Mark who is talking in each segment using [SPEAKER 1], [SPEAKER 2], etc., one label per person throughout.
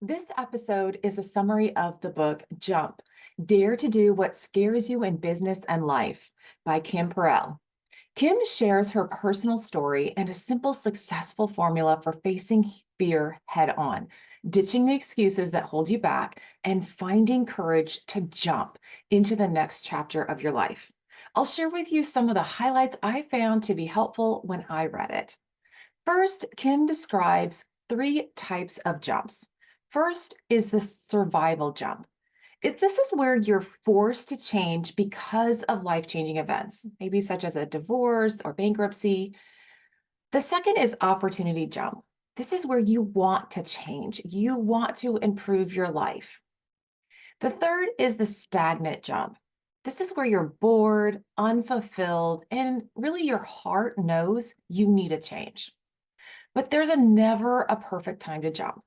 [SPEAKER 1] This episode is a summary of the book Jump, Dare to Do What Scares You in Business and Life by Kim Perell. Kim shares her personal story and a simple, successful formula for facing fear head on, ditching the excuses that hold you back, and finding courage to jump into the next chapter of your life. I'll share with you some of the highlights I found to be helpful when I read it. First, Kim describes three types of jumps. First is the survival jump. This is where you're forced to change because of life-changing events, maybe such as a divorce or bankruptcy. The second is opportunity jump. This is where you want to change. You want to improve your life. The third is the stagnant jump. This is where you're bored, unfulfilled, and really your heart knows you need a change. But there's never a perfect time to jump.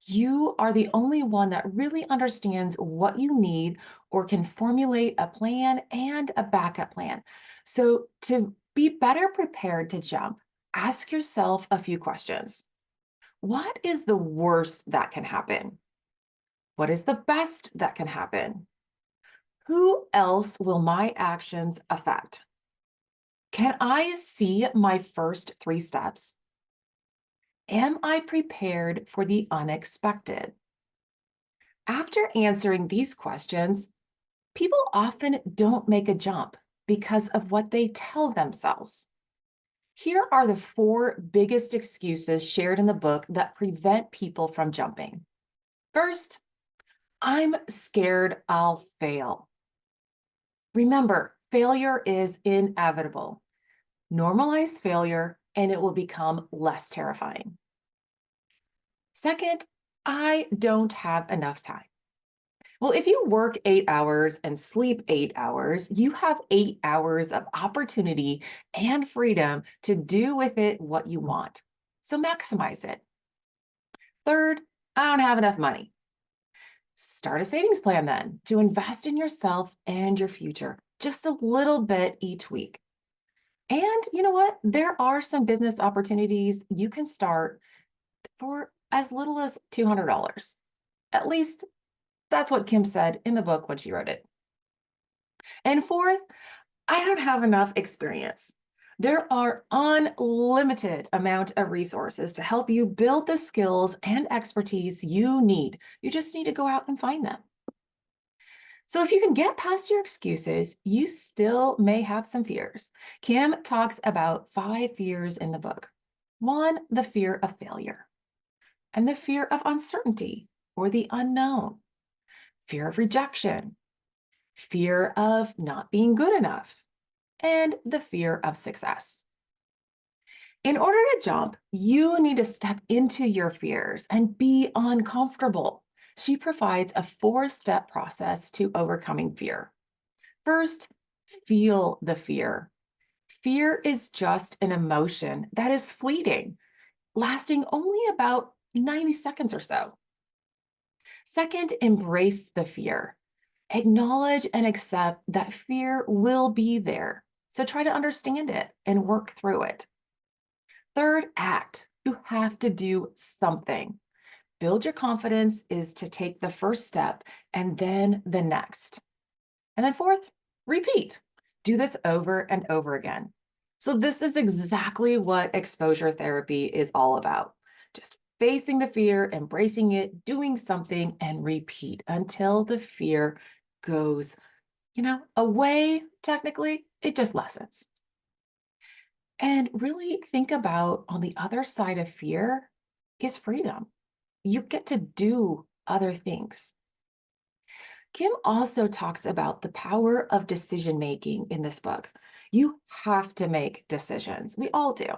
[SPEAKER 1] You are the only one that really understands what you need or can formulate a plan and a backup plan. So, to be better prepared to jump, ask yourself a few questions. What is the worst that can happen? What is the best that can happen? Who else will my actions affect? Can I see my first three steps? Am I prepared for the unexpected? After answering these questions, people often don't make a jump because of what they tell themselves. Here are the four biggest excuses shared in the book that prevent people from jumping. First, I'm scared I'll fail. Remember, failure is inevitable. Normalize failure and it will become less terrifying. Second, I don't have enough time. Well, if you work 8 hours and sleep 8 hours, you have 8 hours of opportunity and freedom to do with it what you want. So maximize it. Third, I don't have enough money. Start a savings plan then to invest in yourself and your future, just a little bit each week. And you know what? There are some business opportunities you can start for as little as $200. At least that's what Kim said in the book when she wrote it. And fourth, I don't have enough experience. There are unlimited amount of resources to help you build the skills and expertise you need. You just need to go out and find them. So if you can get past your excuses, you still may have some fears. Kim talks about 5 fears in the book. One, the fear of failure, and the fear of uncertainty or the unknown, fear of rejection, fear of not being good enough, and the fear of success. In order to jump, you need to step into your fears and be uncomfortable. She provides a four-step process to overcoming fear. First, feel the fear. Fear is just an emotion that is fleeting, lasting only about 90 seconds or so. Second, embrace the fear. Acknowledge and accept that fear will be there. So try to understand it and work through it. Third, act. You have to do something. Build your confidence is to take the first step and then the next. And then fourth, repeat. Do this over and over again. So this is exactly what exposure therapy is all about. Just facing the fear, embracing it, doing something, and repeat until the fear goes, away, technically, it just lessens. And really think about on the other side of fear is freedom. You get to do other things. Kim also talks about the power of decision making in this book. You have to make decisions. We all do.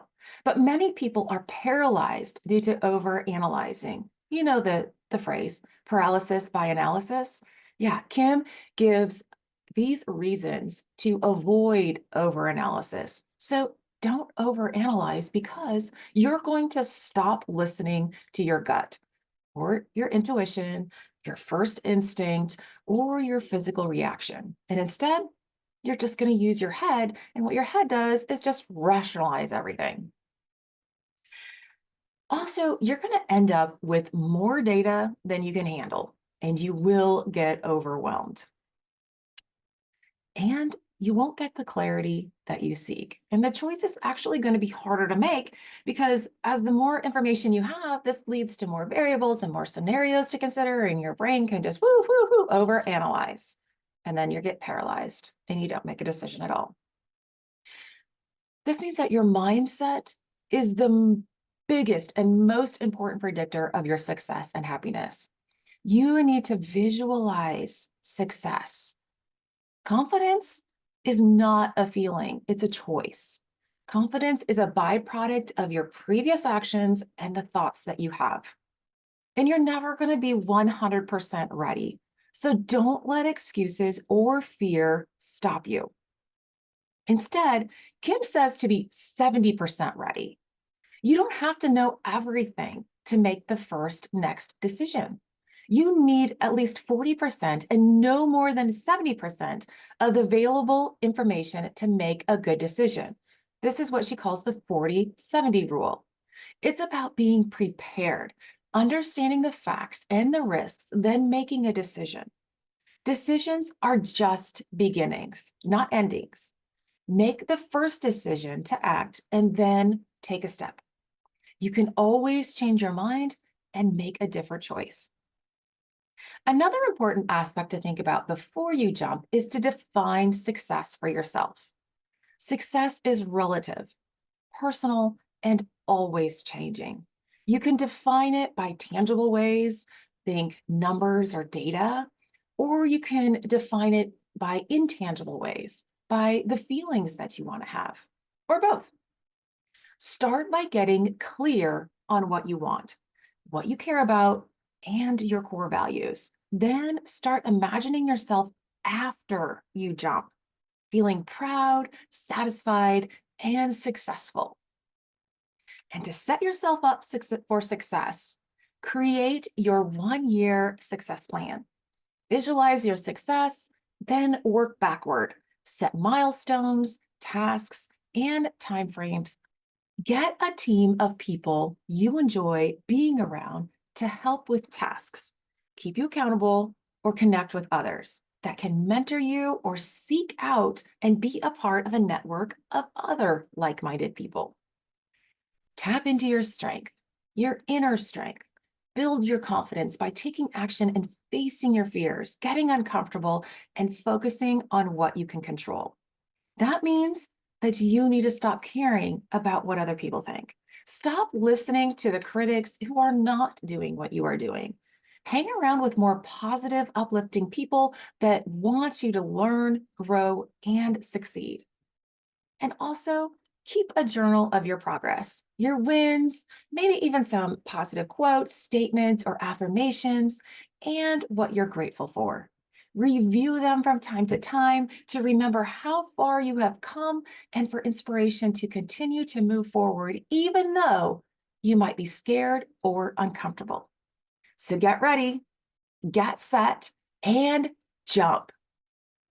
[SPEAKER 1] But many people are paralyzed due to over analyzing. You know the phrase paralysis by analysis. Yeah, Kim gives these reasons to avoid overanalysis. So don't overanalyze because you're going to stop listening to your gut or your intuition, your first instinct, or your physical reaction. And instead, you're just going to use your head. And what your head does is just rationalize everything. Also, you're going to end up with more data than you can handle, and you will get overwhelmed. And you won't get the clarity that you seek. And the choice is actually going to be harder to make because as the more information you have, this leads to more variables and more scenarios to consider, and your brain can just overanalyze. And then you get paralyzed and you don't make a decision at all. This means that your mindset is the biggest and most important predictor of your success and happiness. You need to visualize success. Confidence is not a feeling, it's a choice. Confidence is a byproduct of your previous actions and the thoughts that you have. And you're never going to be 100% ready. So don't let excuses or fear stop you. Instead, Kim says to be 70% ready. You don't have to know everything to make the next decision. You need at least 40% and no more than 70% of the available information to make a good decision. This is what she calls the 40-70 rule. It's about being prepared, understanding the facts and the risks, then making a decision. Decisions are just beginnings, not endings. Make the first decision to act and then take a step. You can always change your mind and make a different choice. Another important aspect to think about before you jump is to define success for yourself. Success is relative, personal, and always changing. You can define it by tangible ways, think numbers or data, or you can define it by intangible ways, by the feelings that you want to have, or both. Start by getting clear on what you want, what you care about, and your core values. Then start imagining yourself after you jump, feeling proud, satisfied, and successful. And to set yourself up for success, create your 1-year success plan. Visualize your success, then work backward. Set milestones, tasks, and timeframes. Get a team of people you enjoy being around to help with tasks, keep you accountable, or connect with others that can mentor you or seek out and be a part of a network of other like-minded people. Tap into your strength, your inner strength. Build your confidence by taking action and facing your fears, getting uncomfortable, and focusing on what you can control. That means that you need to stop caring about what other people think. Stop listening to the critics who are not doing what you are doing. Hang around with more positive, uplifting people that want you to learn, grow, and succeed. And also, keep a journal of your progress, your wins, maybe even some positive quotes, statements, or affirmations, and what you're grateful for. Review them from time to time to remember how far you have come and for inspiration to continue to move forward, even though you might be scared or uncomfortable. So get ready, get set, and jump.